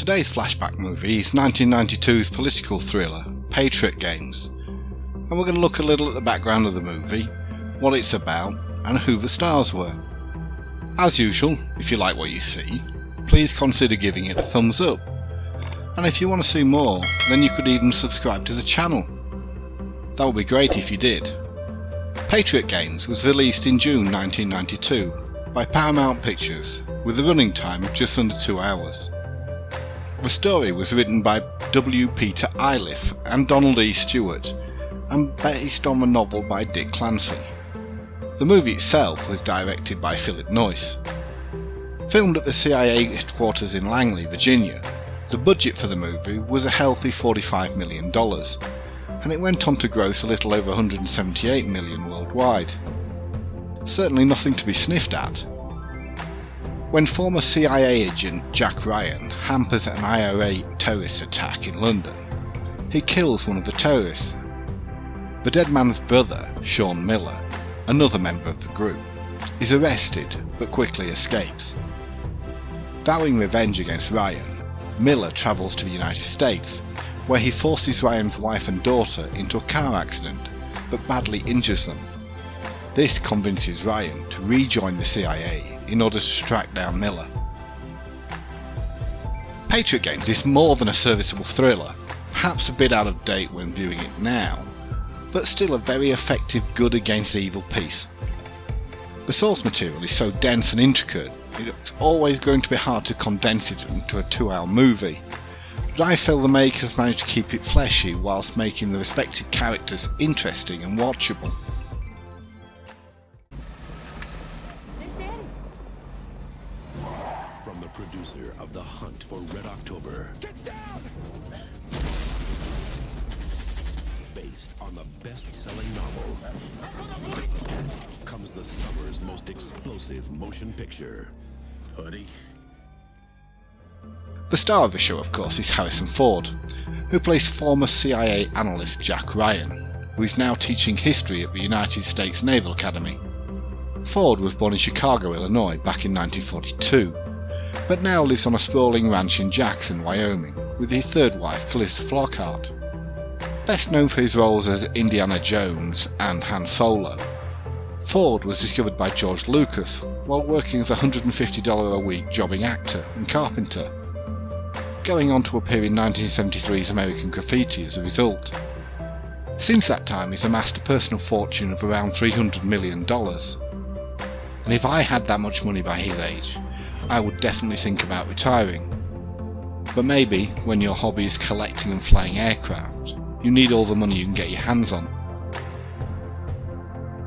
Today's flashback movie is 1992's political thriller, Patriot Games, and we're going to look a little at the background of the movie, what it's about, and who the stars were. As usual, if you like what you see, please consider giving it a thumbs up, and if you want to see more, then you could even subscribe to the channel. That would be great if you did. Patriot Games was released in June 1992 by Paramount Pictures, with a running time of just under 2 hours. The story was written by W. Peter Iliff and Donald E. Stewart, and based on a novel by Dick Clancy. The movie itself was directed by Philip Noyce. Filmed at the CIA headquarters in Langley, Virginia, the budget for the movie was a healthy $45 million, and it went on to gross a little over $178 million worldwide. Certainly nothing to be sniffed at. When former CIA agent Jack Ryan hampers an IRA terrorist attack in London, he kills one of the terrorists. The dead man's brother, Sean Miller, another member of the group, is arrested but quickly escapes. Vowing revenge against Ryan, Miller travels to the United States, where he forces Ryan's wife and daughter into a car accident but badly injures them. This convinces Ryan to rejoin the CIA in order to track down Miller. Patriot Games is more than a serviceable thriller, perhaps a bit out of date when viewing it now, but still a very effective good against evil piece. The source material is so dense and intricate, it's always going to be hard to condense it into a 2-hour movie, but I feel the makers managed to keep it fleshy whilst making the respected characters interesting and watchable. From the producer of The Hunt for Red October. Get down! Based on the best-selling novel, comes the summer's most explosive motion picture. Hoodie. The star of the show, of course, is Harrison Ford, who plays former CIA analyst Jack Ryan, who is now teaching history at the United States Naval Academy. Ford was born in Chicago, Illinois, back in 1942, but now lives on a sprawling ranch in Jackson, Wyoming, with his third wife, Calista Flockhart. Best known for his roles as Indiana Jones and Han Solo, Ford was discovered by George Lucas while working as a $150 a week jobbing actor and carpenter, going on to appear in 1973's American Graffiti as a result. Since that time he's amassed a personal fortune of around $300 million, and if I had that much money by his age, I would definitely think about retiring. But maybe when your hobby is collecting and flying aircraft, you need all the money you can get your hands on.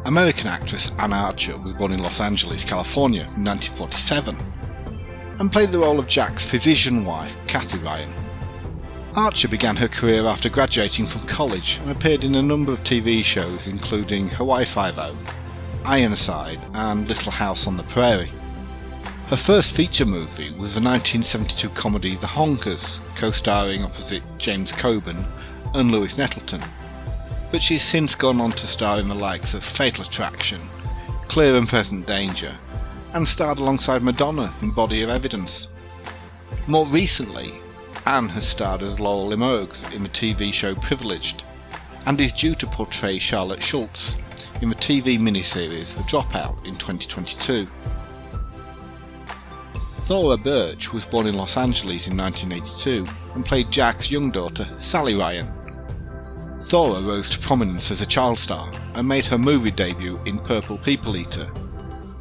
American actress Anne Archer was born in Los Angeles, California in 1947, and played the role of Jack's physician wife, Cathy Ryan. Archer began her career after graduating from college and appeared in a number of TV shows including Hawaii Five-0, Ironside and Little House on the Prairie. Her first feature movie was the 1972 comedy The Honkers, co-starring opposite James Coburn and Louis Nettleton, but she's since gone on to star in the likes of Fatal Attraction, Clear and Present Danger, and starred alongside Madonna in Body of Evidence. More recently, Anne has starred as Laurel Limoges in the TV show Privileged, and is due to portray Charlotte Schultz in the TV miniseries The Dropout in 2022. Thora Birch was born in Los Angeles in 1982 and played Jack's young daughter, Sally Ryan. Thora rose to prominence as a child star and made her movie debut in Purple People Eater,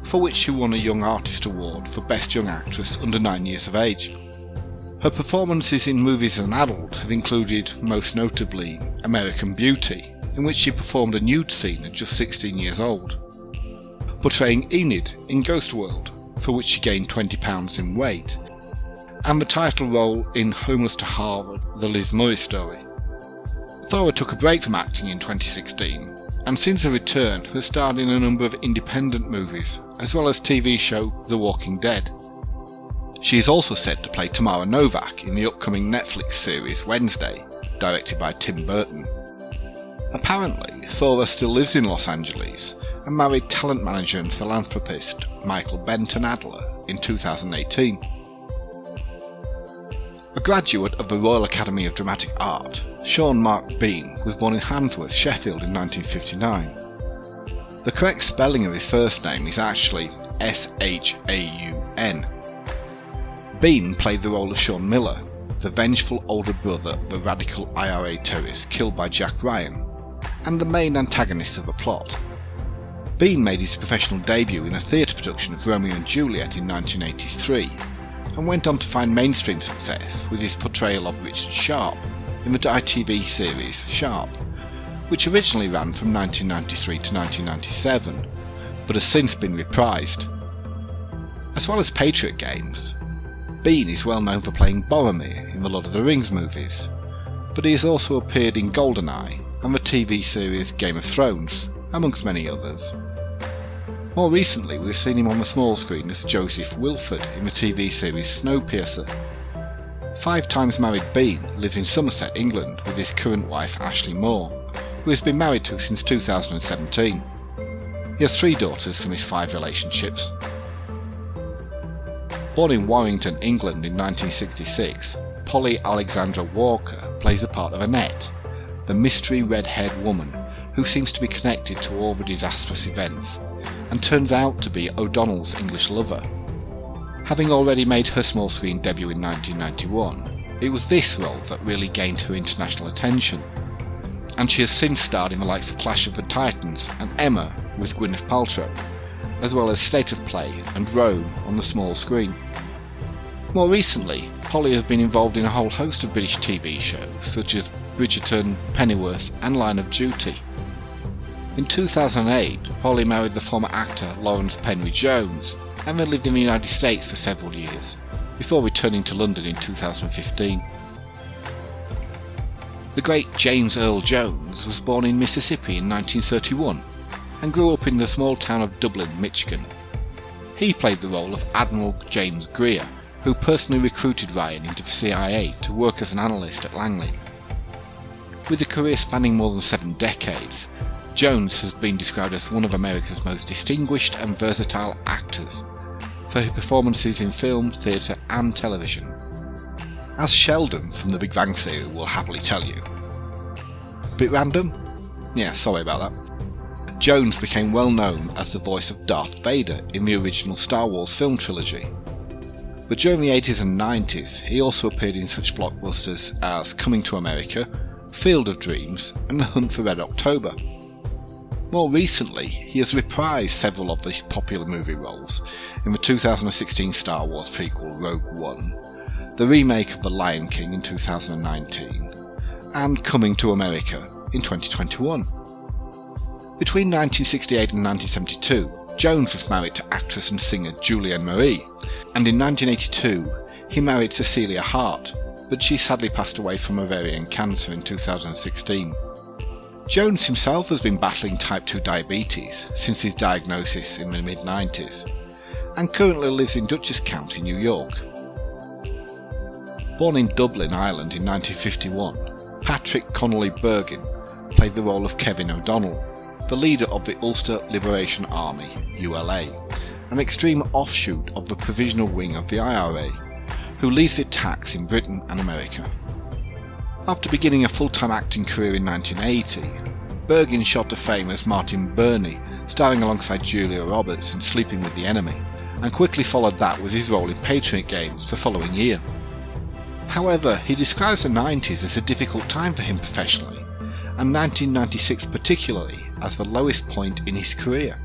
for which she won a Young Artist Award for Best Young Actress under 9 years of age. Her performances in movies as an adult have included, most notably, American Beauty, in which she performed a nude scene at just 16 years old, portraying Enid in Ghost World, for which she gained 20 pounds in weight, and the title role in Homeless to Harvard, The Liz Murray Story. Thora took a break from acting in 2016, and since her return has starred in a number of independent movies, as well as TV show The Walking Dead. She is also said to play Tamara Novak in the upcoming Netflix series Wednesday, directed by Tim Burton. Apparently, Thora still lives in Los Angeles and married talent manager and philanthropist Michael Benton Adler in 2018. A graduate of the Royal Academy of Dramatic Art, Sean Mark Bean was born in Handsworth, Sheffield in 1959. The correct spelling of his first name is actually S-H-A-U-N. Bean played the role of Sean Miller, the vengeful older brother of the radical IRA terrorist killed by Jack Ryan, and the main antagonist of the plot. Bean made his professional debut in a theatre production of Romeo and Juliet in 1983, and went on to find mainstream success with his portrayal of Richard Sharp in the ITV series Sharp, which originally ran from 1993 to 1997, but has since been reprised. As well as Patriot Games, Bean is well known for playing Boromir in the Lord of the Rings movies, but he has also appeared in GoldenEye and the TV series Game of Thrones, amongst many others. More recently, we've seen him on the small screen as Joseph Wilford in the TV series Snowpiercer. 5 times married Bean lives in Somerset, England with his current wife Ashley Moore, who has been married to since 2017. He has 3 daughters from his 5 relationships. Born in Warrington, England in 1966, Polly Alexandra Walker plays the part of Annette, the mystery red-haired woman who seems to be connected to all the disastrous events, and turns out to be O'Donnell's English lover. Having already made her small screen debut in 1991, it was this role that really gained her international attention, and she has since starred in the likes of Clash of the Titans and Emma with Gwyneth Paltrow, as well as State of Play and Rome on the small screen. More recently, Polly has been involved in a whole host of British TV shows such as Bridgerton, Pennyworth and Line of Duty. In 2008, Polly married the former actor Lawrence Penry Jones and then lived in the United States for several years, before returning to London in 2015. The great James Earl Jones was born in Mississippi in 1931 and grew up in the small town of Dublin, Michigan. He played the role of Admiral James Greer, who personally recruited Ryan into the CIA to work as an analyst at Langley. With a career spanning more than 7 decades, Jones has been described as one of America's most distinguished and versatile actors, for his performances in film, theatre and television. As Sheldon from The Big Bang Theory will happily tell you. Bit random? Yeah, sorry about that. Jones became well known as the voice of Darth Vader in the original Star Wars film trilogy. But during the 80s and 90s, he also appeared in such blockbusters as Coming to America, Field of Dreams and The Hunt for Red October. More recently, he has reprised several of these popular movie roles in the 2016 Star Wars prequel Rogue One, the remake of The Lion King in 2019, and Coming to America in 2021. Between 1968 and 1972, Jones was married to actress and singer Julianne Marie, and in 1982 he married Cecilia Hart, but she sadly passed away from ovarian cancer in 2016. Jones himself has been battling type 2 diabetes since his diagnosis in the mid-90s, and currently lives in Dutchess County, New York. Born in Dublin, Ireland in 1951, Patrick Connolly Bergin played the role of Kevin O'Donnell, the leader of the Ulster Liberation Army, ULA, an extreme offshoot of the Provisional Wing of the IRA, who leads the attacks in Britain and America. After beginning a full-time acting career in 1980, Bergin shot to fame as Martin Burney, starring alongside Julia Roberts in Sleeping with the Enemy, and quickly followed that with his role in Patriot Games the following year. However, he describes the 90s as a difficult time for him professionally, and 1996 particularly as the lowest point in his career.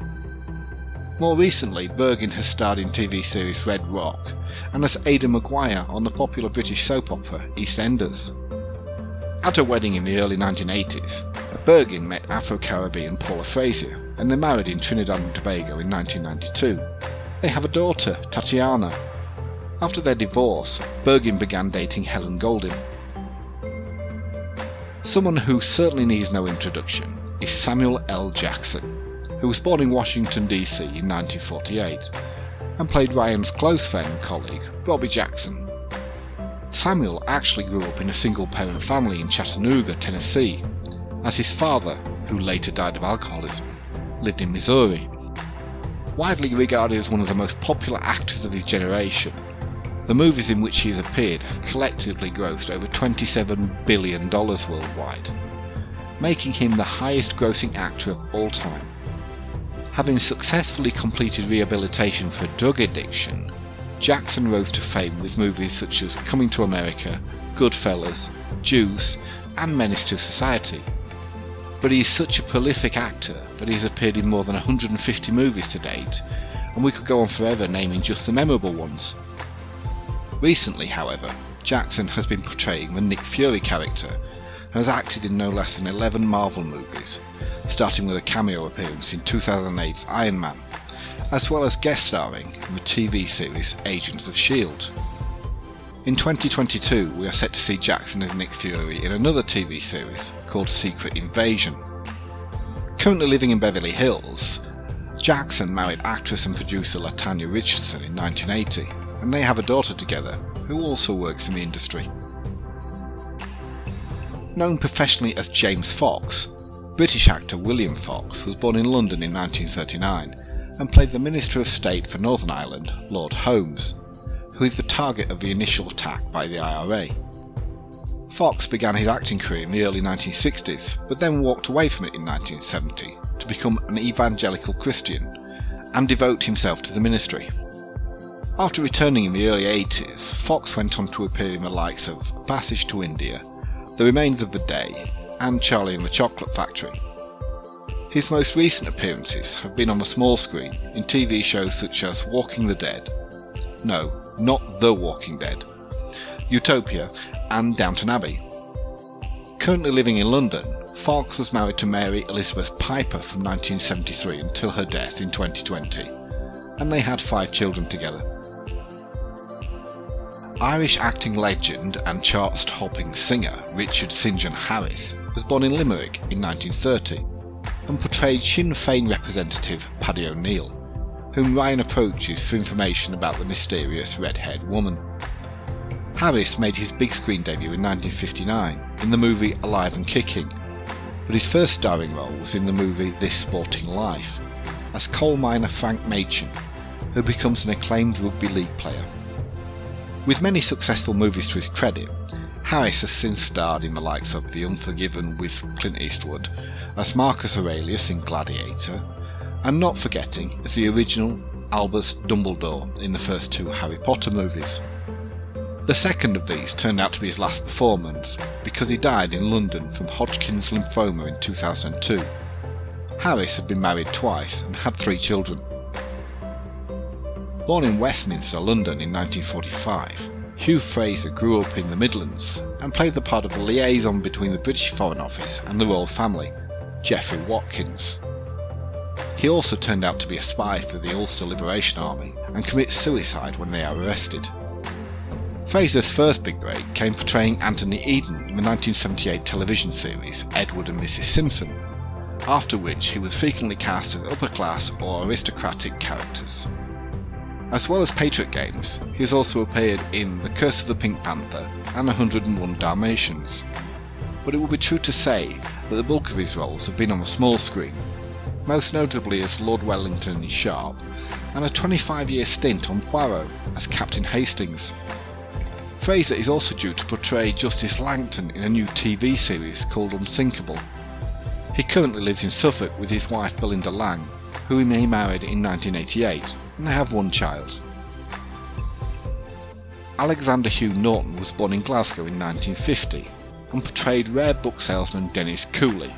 More recently, Bergin has starred in TV series Red Rock, and as Ada Maguire on the popular British soap opera EastEnders. At a wedding in the early 1980s, Bergin met Afro-Caribbean Paula Fraser, and they married in Trinidad and Tobago in 1992. They have a daughter, Tatiana. After their divorce, Bergin began dating Helen Golding. Someone who certainly needs no introduction is Samuel L. Jackson, who was born in Washington DC in 1948, and played Ryan's close friend and colleague, Robbie Jackson. Samuel actually grew up in a single-parent family in Chattanooga, Tennessee, as his father, who later died of alcoholism, lived in Missouri. Widely regarded as one of the most popular actors of his generation, The movies in which he has appeared have collectively grossed over $27 billion worldwide, making him the highest grossing actor of all time. Having successfully completed rehabilitation for drug addiction, Jackson rose to fame with movies such as Coming to America, Goodfellas, Juice, and Menace to Society. But he is such a prolific actor that he has appeared in more than 150 movies to date, and we could go on forever naming just the memorable ones. Recently, however, Jackson has been portraying the Nick Fury character and has acted in no less than 11 Marvel movies, starting with a cameo appearance in 2008's Iron Man, as well as guest starring in the TV series Agents of S.H.I.E.L.D. In 2022, we are set to see Jackson as Nick Fury in another TV series called Secret Invasion. Currently living in Beverly Hills, Jackson married actress and producer LaTanya Richardson in 1980, and they have a daughter together who also works in the industry. Known professionally as James Fox, British actor William Fox was born in London in 1939 and played the Minister of State for Northern Ireland, Lord Holmes, who is the target of the initial attack by the IRA. Fox began his acting career in the early 1960s, but then walked away from it in 1970 to become an evangelical Christian and devote himself to the ministry. After returning in the early 80s, Fox went on to appear in the likes of Passage to India, The Remains of the Day, and Charlie and the Chocolate Factory. His most recent appearances have been on the small screen in TV shows such as Walking the Dead, no, not The Walking Dead, Utopia, and Downton Abbey. Currently living in London, Fox was married to Mary Elizabeth Piper from 1973 until her death in 2020, and they had 5 children together. Irish acting legend and chart-topping singer Richard St John Harris was born in Limerick in 1930 and portrayed Sinn Féin representative Paddy O'Neill, whom Ryan approaches for information about the mysterious red-haired woman. Harris made his big screen debut in 1959 in the movie Alive and Kicking, but his first starring role was in the movie This Sporting Life, as coal miner Frank Machin, who becomes an acclaimed rugby league player. With many successful movies to his credit, Harris has since starred in the likes of The Unforgiven with Clint Eastwood, as Marcus Aurelius in Gladiator, and not forgetting as the original Albus Dumbledore in the first 2 Harry Potter movies. The second of these turned out to be his last performance because he died in London from Hodgkin's lymphoma in 2002. Harris had been married twice and had 3 children. Born in Westminster, London in 1945, Hugh Fraser grew up in the Midlands and played the part of the liaison between the British Foreign Office and the royal family, Geoffrey Watkins. He also turned out to be a spy for the Ulster Liberation Army and commits suicide when they are arrested. Fraser's first big break came portraying Anthony Eden in the 1978 television series Edward and Mrs Simpson, after which he was frequently cast as upper-class or aristocratic characters. As well as Patriot Games, he has also appeared in The Curse of the Pink Panther and 101 Dalmatians. But it would be true to say that the bulk of his roles have been on the small screen, most notably as Lord Wellington in Sharp, and a 25-year stint on Poirot as Captain Hastings. Fraser is also due to portray Justice Langton in a new TV series called Unsinkable. He currently lives in Suffolk with his wife Belinda Lang, who he married in 1988, and they have 1 child. Alexander Hugh Norton was born in Glasgow in 1950 and portrayed rare book salesman Dennis Cooley,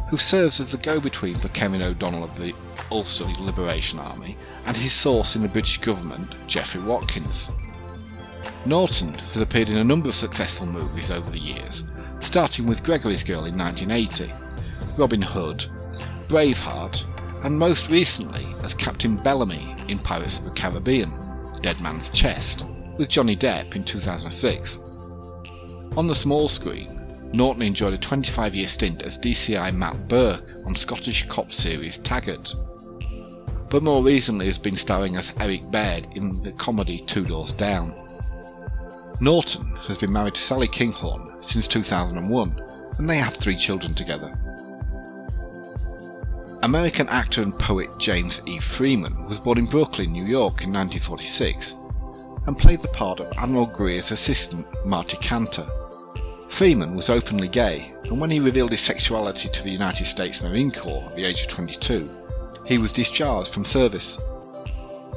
who serves as the go-between for Kevin O'Donnell of the Ulster Liberation Army and his source in the British government, Geoffrey Watkins. Norton has appeared in a number of successful movies over the years, starting with Gregory's Girl in 1980, Robin Hood, Braveheart, and most recently as Captain Bellamy in Pirates of the Caribbean, Dead Man's Chest, with Johnny Depp in 2006. On the small screen, Norton enjoyed a 25-year stint as DCI Matt Burke on Scottish cop series Taggart, but more recently has been starring as Eric Baird in the comedy Two Doors Down. Norton has been married to Sally Kinghorn since 2001, and they have 3 children together. American actor and poet James E Freeman was born in Brooklyn, New York in 1946. and played the part of Admiral Greer's assistant, Marty Cantor. Freeman was openly gay, and when he revealed his sexuality to the United States Marine Corps at the age of 22, he was discharged from service.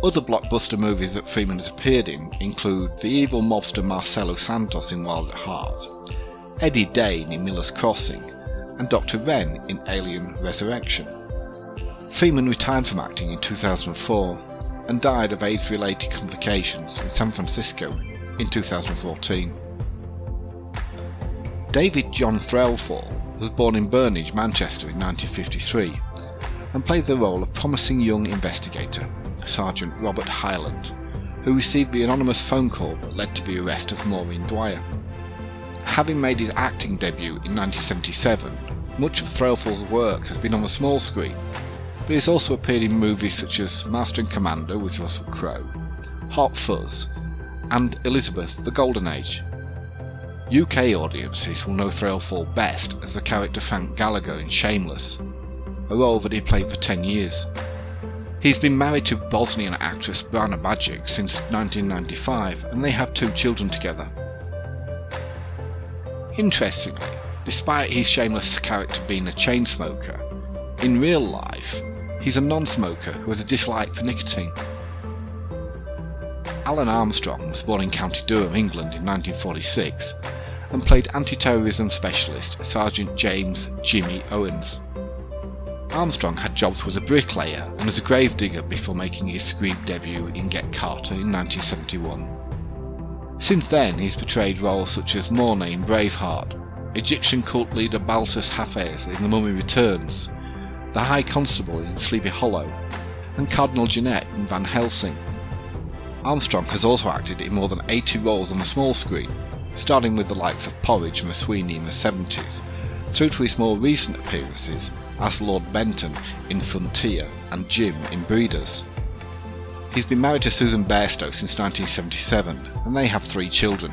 Other blockbuster movies that Freeman has appeared in include the evil mobster Marcelo Santos in Wild at Heart, Eddie Dane in Miller's Crossing, and Dr. Wren in Alien Resurrection. Freeman retired from acting in 2004 and died of AIDS-related complications in San Francisco in 2014. David John Threlfall was born in Burnage, Manchester in 1953 and played the role of promising young investigator, Sergeant Robert Hyland, who received the anonymous phone call that led to the arrest of Maureen Dwyer. Having made his acting debut in 1977, much of Threlfall's work has been on the small screen, but he has also appeared in movies such as Master and Commander with Russell Crowe, Hot Fuzz, and Elizabeth: The Golden Age. UK audiences will know Threlfall best as the character Frank Gallagher in Shameless, a role that he played for 10 years. He's been married to Bosnian actress Brana Bajic since 1995, and they have 2 children together. Interestingly, despite his Shameless character being a chain smoker, in real life, he's a non-smoker who has a dislike for nicotine. Alan Armstrong was born in County Durham, England in 1946 and played anti-terrorism specialist Sergeant James "Jimmy" Owens. Armstrong had jobs as a bricklayer and as a gravedigger before making his screen debut in Get Carter in 1971. Since then he's portrayed roles such as Mornay in Braveheart, Egyptian cult leader Baltus Hafez in The Mummy Returns, the High Constable in Sleepy Hollow, and Cardinal Jeanette in Van Helsing. Armstrong has also acted in more than 80 roles on the small screen, starting with the likes of Porridge and Sweeney in the 70s, through to his more recent appearances as Lord Benton in Frontier and Jim in Breeders. He's been married to Susan Bairstow since 1977, and they have 3 children.